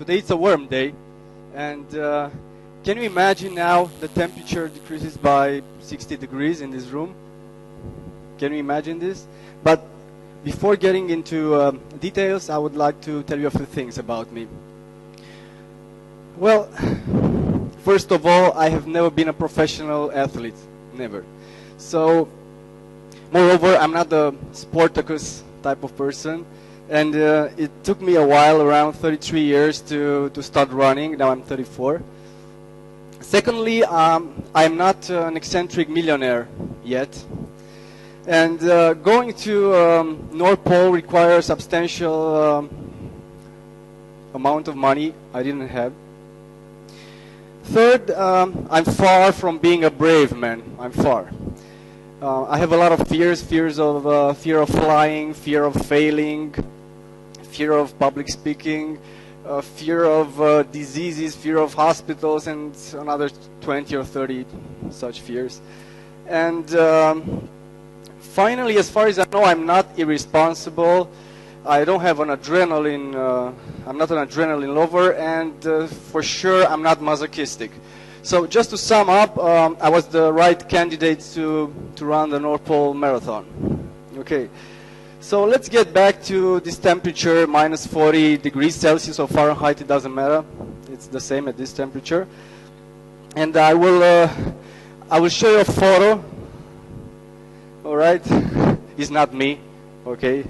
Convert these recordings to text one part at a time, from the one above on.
today it's a warm day, and can you imagine now the temperature decreases by 60 degrees in this room? Can you imagine this? But before getting into details, I would like to tell you a few things about me. Well, first of all, I have never been a professional athlete, never. So, moreover, I'm not the Spartacus type of person. And it took me a while, around 33 years, to start running. Now I'm 34. Secondly, I'm not an eccentric millionaire yet. And going to North Pole requires substantial amount of money I didn't have. Third, I'm far from being a brave man. I'm far. I have a lot of fears of fear of flying, fear of failing, fear of public speaking, fear of diseases, fear of hospitals, and another 20 or 30 such fears. And finally, as far as I know, I'm not irresponsible. I don't have an adrenaline, I'm not an adrenaline lover, and for sure I'm not masochistic. So just to sum up, I was the right candidate to run the North Pole Marathon. Okay. So let's get back to this temperature, minus 40 degrees Celsius or Fahrenheit, it doesn't matter. It's the same at this temperature. And I will show you a photo. All right? It's not me, okay?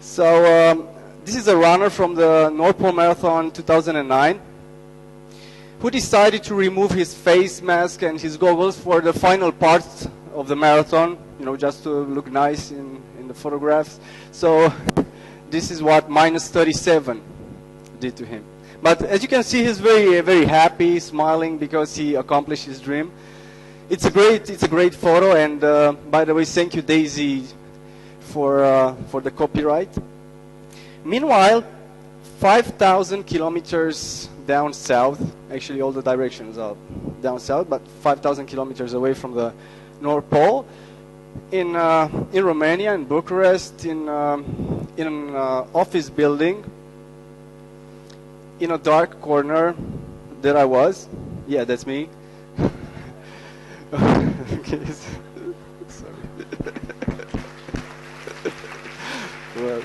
So this is a runner from the North Pole Marathon 2009 who decided to remove his face mask and his goggles for the final part of the marathon, you know, just to look nice in the photographs. So this is what minus 37 did to him. But as you can see, he's very, very happy, smiling because he accomplished his dream. It's a great photo. And by the way, thank you, Daisy, for the copyright. Meanwhile, 5,000 kilometers down south, actually all the directions are down south, but 5,000 kilometers away from the North Pole, in Romania, in Bucharest, in an office building, in a dark corner, there I was. Yeah, that's me. Okay, sorry. Well,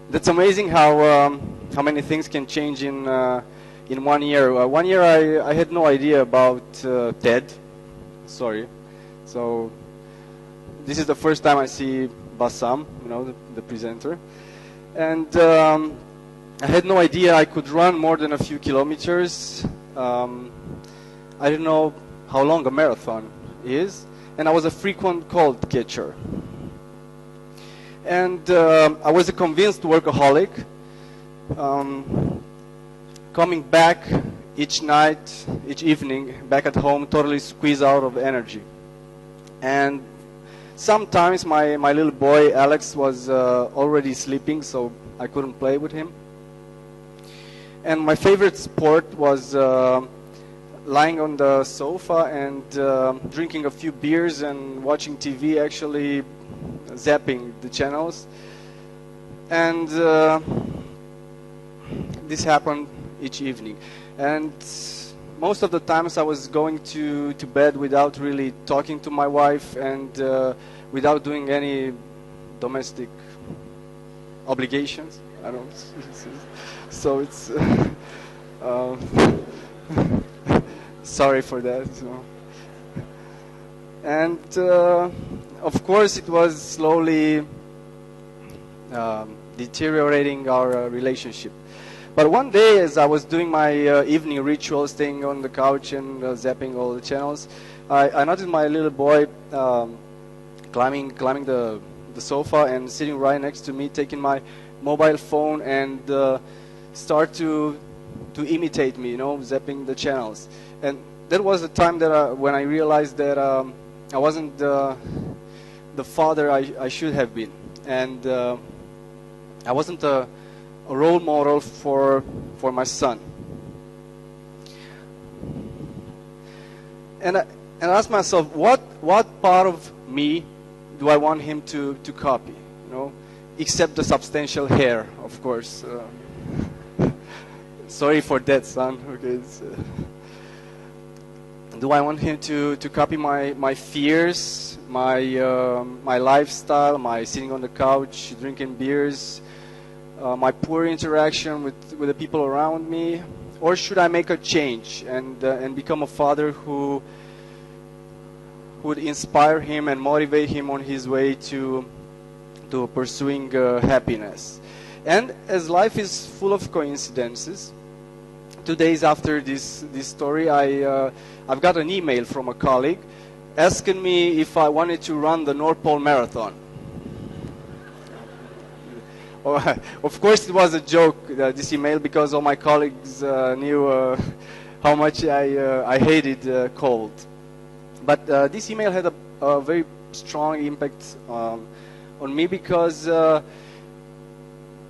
that's amazing how many things can change in 1 year. 1 year I had no idea about TED. Sorry. So this is the first time I see Bassam, you know, the presenter. And I had no idea I could run more than a few kilometers. I didn't know how long a marathon is. And I was a frequent cold catcher. And I was a convinced workaholic. Coming back each night, each evening, back at home, totally squeezed out of energy. And sometimes my little boy, Alex, was already sleeping, so I couldn't play with him. And my favorite sport was lying on the sofa and drinking a few beers and watching TV, actually zapping the channels. And this happened each evening. And most of the times I was going to bed without really talking to my wife and without doing any domestic obligations. I don't. So it's sorry for that. You know. And of course, it was slowly deteriorating our relationship. But one day, as I was doing my evening ritual, staying on the couch and zapping all the channels, I noticed my little boy climbing the sofa and sitting right next to me, taking my mobile phone and start to imitate me, you know, zapping the channels. And that was the time that when I realized that I wasn't the father I should have been, and I wasn't a role model for my son. And I asked myself, what part of me do I want him to copy? You know, except the substantial hair, of course. Sorry for that, son. Okay. Do I want him to copy my fears, my lifestyle, my sitting on the couch, drinking beers, my poor interaction with the people around me? Or should I make a change and become a father who would inspire him and motivate him on his way to pursuing happiness? And as life is full of coincidences, 2 days after this story, I've got an email from a colleague asking me if I wanted to run the North Pole Marathon. Of course, it was a joke, this email, because all my colleagues knew how much I hated cold. But this email had a very strong impact on me, because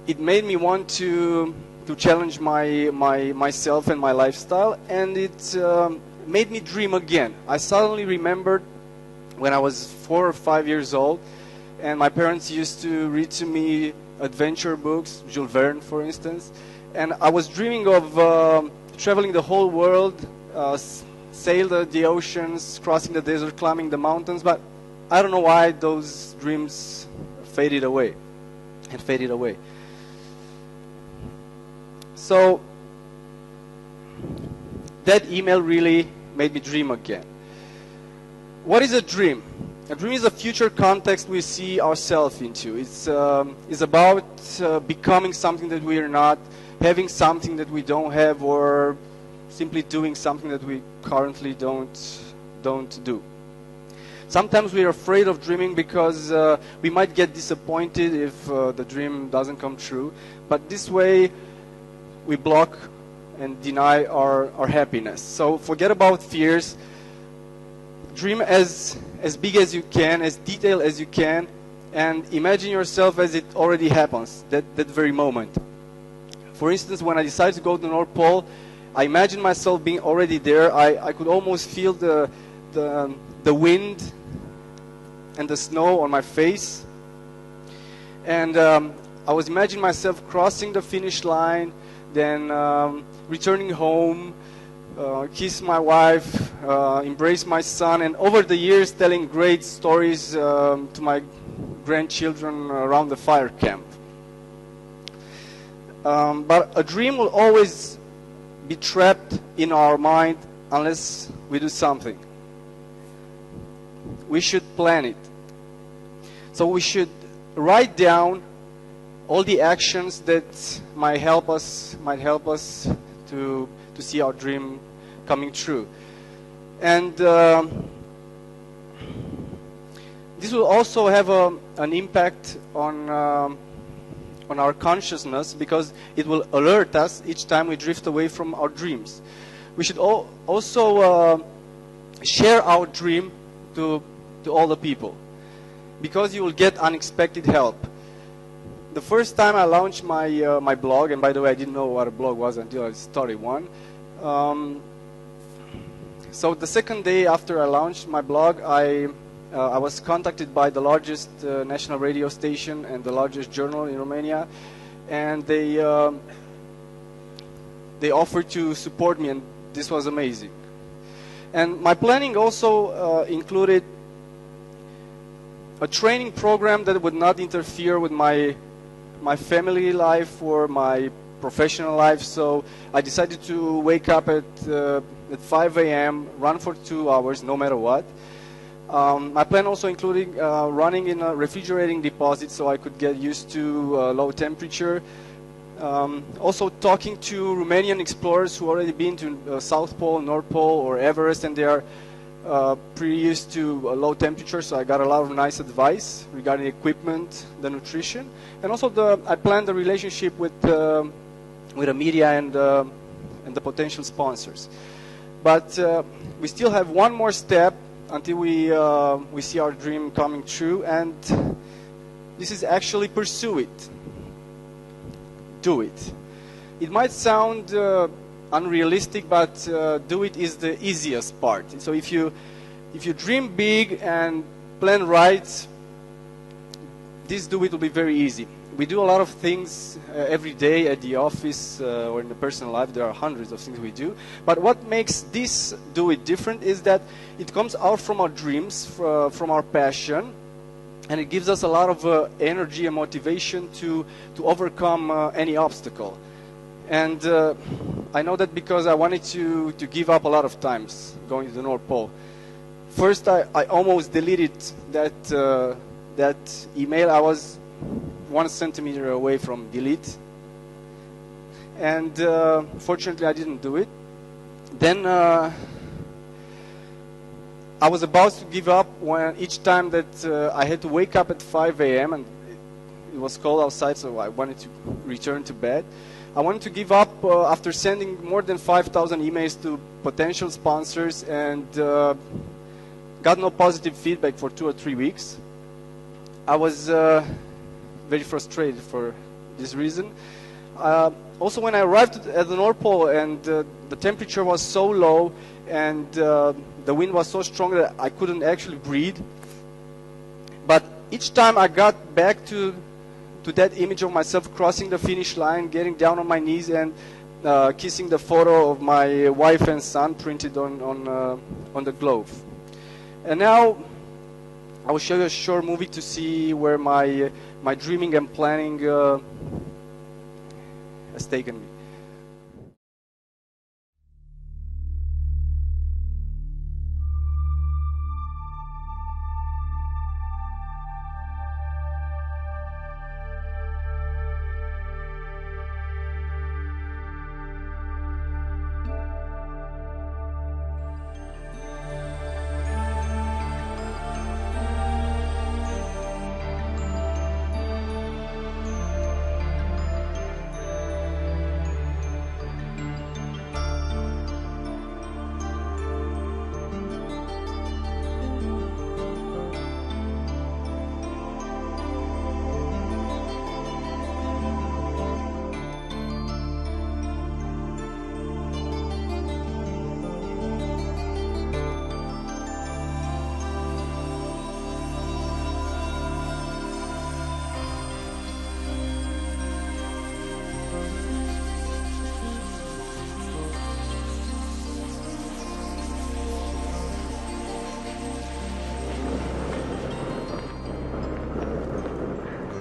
it made me want to challenge myself and my lifestyle, and it made me dream again. I suddenly remembered when I was 4 or 5 years old, and my parents used to read to me adventure books, Jules Verne, for instance, and I was dreaming of traveling the whole world, sail the oceans, crossing the desert, climbing the mountains, but I don't know why those dreams faded away. So that email really made me dream again. What is a dream? A dream is a future context we see ourselves into. It's about becoming something that we are not, having something that we don't have, or simply doing something that we currently don't do. Sometimes we are afraid of dreaming because we might get disappointed if the dream doesn't come true. But this way, we block and deny our happiness. So forget about fears. Dream as big as you can, as detailed as you can, and imagine yourself as it already happens, that very moment. For instance, when I decided to go to the North Pole, I imagined myself being already there. I could almost feel the wind and the snow on my face. And I was imagining myself crossing the finish line, then returning home, kiss my wife, embrace my son, and over the years telling great stories to my grandchildren around the fire camp. But a dream will always be trapped in our mind unless we do something. We should plan it. So we should write down all the actions that might help us to see our dream coming true. And this will also have an impact on our consciousness, because it will alert us each time we drift away from our dreams. We should also share our dream to all the people, because you will get unexpected help. The first time I launched my blog, and by the way, I didn't know what a blog was until I started one. So the second day after I launched my blog, I was contacted by the largest national radio station and the largest journal in Romania, and they offered to support me, and this was amazing. And my planning also included a training program that would not interfere with my family life or my professional life. So I decided to wake up at 5 a.m., run for 2 hours, no matter what. My plan also included running in a refrigerating deposit so I could get used to low temperature. Also talking to Romanian explorers who already been to South Pole, North Pole, or Everest, and they are pretty used to low temperature, so I got a lot of nice advice regarding equipment, the nutrition, and also I planned the relationship with the media and the potential sponsors. But we still have one more step until we see our dream coming true, and this is actually pursue it. Do it. It might sound unrealistic, but do it is the easiest part. So if you dream big and plan right, this do it will be very easy. we do a lot of things every day at the office or in the personal life. There are hundreds of things we do. But what makes this do it different is that it comes out from our dreams, from our passion, and it gives us a lot of energy and motivation to overcome any obstacle. And I know that because I wanted to give up a lot of times going to the North Pole. First, I almost deleted that email. I was 1 centimeter away from delete, and fortunately I didn't do it. Then I was about to give up when each time that I had to wake up at 5 a.m. and it was cold outside, so I wanted to return to bed. I wanted to give up after sending more than 5,000 emails to potential sponsors and got no positive feedback for 2 or 3 weeks. I was very frustrated for this reason. Also, when I arrived at the North Pole and the temperature was so low and the wind was so strong that I couldn't actually breathe. But each time I got back to that image of myself crossing the finish line, getting down on my knees and kissing the photo of my wife and son printed on the glove. And now I will show you a short movie to see where my dreaming and planning has taken me.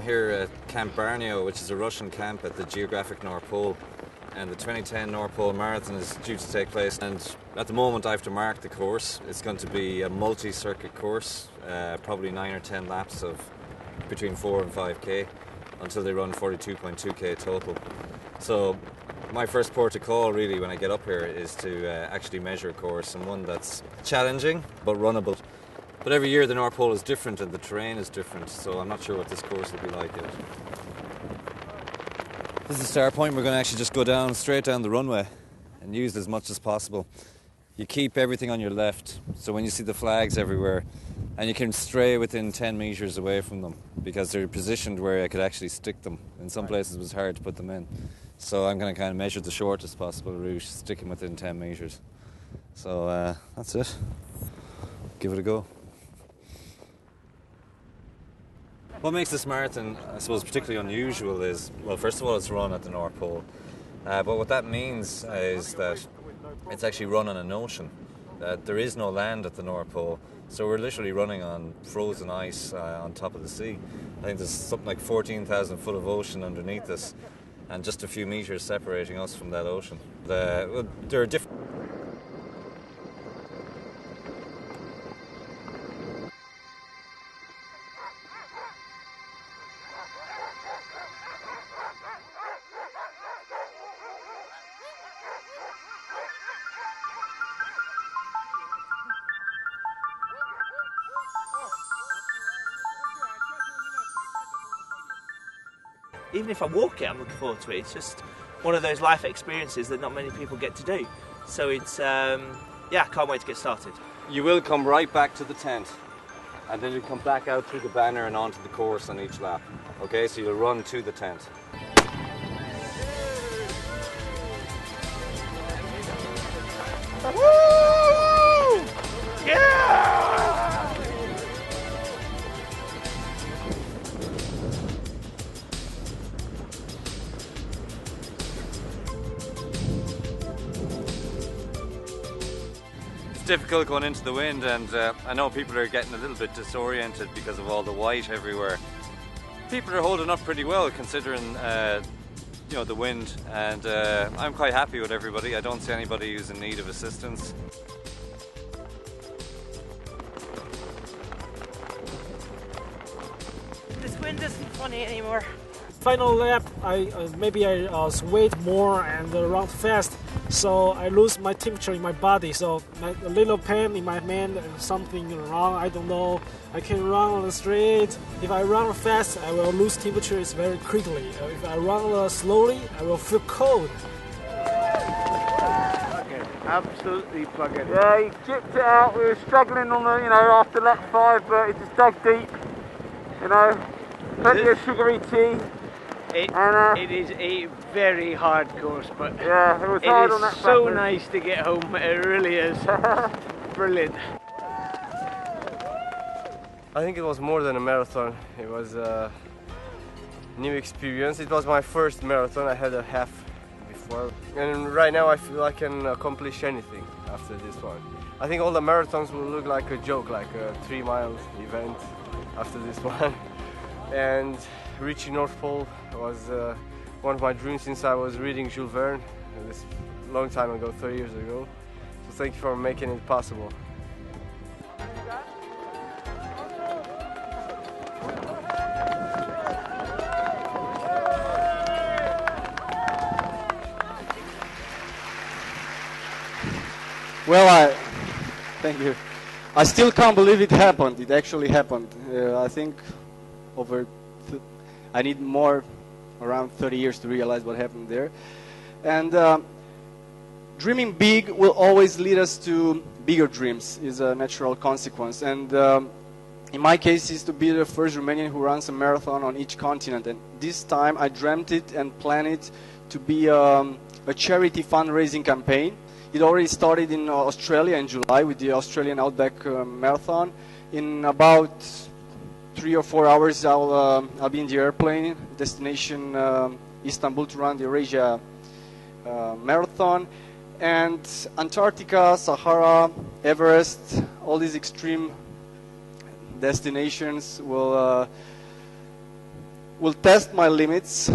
Here at Camp Barneo, which is a Russian camp at the geographic North Pole, and the 2010 North Pole Marathon is due to take place, and at the moment I have to mark the course. It's going to be a multi-circuit course, probably 9 or 10 laps of between 4 and 5k until they run 42.2k total. So my first port of call really when I get up here is to actually measure a course, and one that's challenging but runnable. But every year the North Pole is different and the terrain is different, so I'm not sure what this course will be like yet. This is the start point. We're going to actually just go straight down the runway and use as much as possible. You keep everything on your left, so when you see the flags everywhere, and you can stray within 10 metres away from them because they're positioned where I could actually stick them. In some places it was hard to put them in. So I'm going to kind of measure the shortest possible route, sticking within 10 metres. So that's it. Give it a go. What makes this marathon, I suppose, particularly unusual is, well, first of all, it's run at the North Pole. But what that means is that it's actually run on an ocean. There is no land at the North Pole, so we're literally running on frozen ice on top of the sea. I think there's something like 14,000 foot of ocean underneath us, and just a few metres separating us from that ocean. There are different... Even if I walk it, I'm looking forward to it. It's just one of those life experiences that not many people get to do. So it's, yeah, I can't wait to get started. You will come right back to the tent, and then you come back out through the banner and onto the course on each lap. Okay, so you'll run to the tent. Woo! Yeah! difficult going into the wind, and I know people are getting a little bit disoriented because of all the white everywhere. People are holding up pretty well considering you know, the wind, and I'm quite happy with everybody. I don't see anybody who's in need of assistance. This wind isn't funny anymore. Final lap, maybe I sweat more and run fast, so I lose my temperature in my body. So a little pain in my hand, something wrong. I don't know. I can run on the street. If I run fast, I will lose temperature very quickly. If I run slowly, I will feel cold. Absolutely bugging. Yeah, he chipped it out. We were struggling on the, after lap 5, but he just dug deep. Plenty of sugary tea. It is a very hard course, but yeah, it was hard on that so button. nice to get home. It really is. Brilliant. I think it was more than a marathon. It was a new experience. It was my first marathon. I had a half before, and right now I feel I can accomplish anything after this one. I think all the marathons will look like a joke, like a 3-mile event after this one. And reaching North Pole was one of my dreams since I was reading Jules Verne, this long time ago, 30 years ago. So thank you for making it possible. Well, thank you. I still can't believe it happened. It actually happened. I think I need around 30 years to realize what happened there. And dreaming big will always lead us to bigger dreams, is a natural consequence. And in my case, is to be the first Romanian who runs a marathon on each continent. And this time I dreamt it and planned it to be a charity fundraising campaign. It already started in Australia in July with the Australian Outback Marathon. In about 3 or 4 hours, I'll be in the airplane, destination Istanbul, to run the Eurasia Marathon. And Antarctica, Sahara, Everest, all these extreme destinations will test my limits.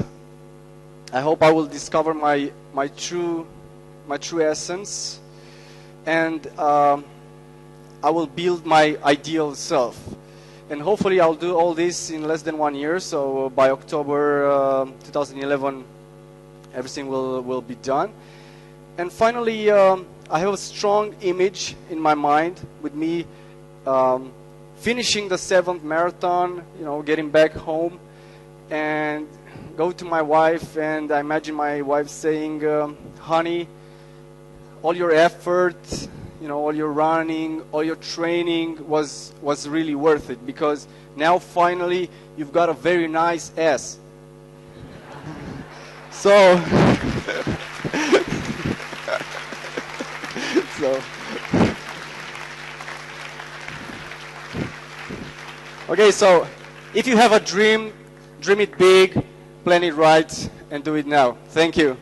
I hope I will discover my true essence, and I will build my ideal self. And hopefully I'll do all this in less than 1 year, so by October 2011 everything will be done. And finally, I have a strong image in my mind with me finishing the 7th marathon, getting back home and go to my wife, and I imagine my wife saying, honey, all your effort, all your running, all your training was really worth it, because now finally you've got a very nice ass. So, okay, so if you have a dream, dream it big, plan it right, and do it now. Thank you.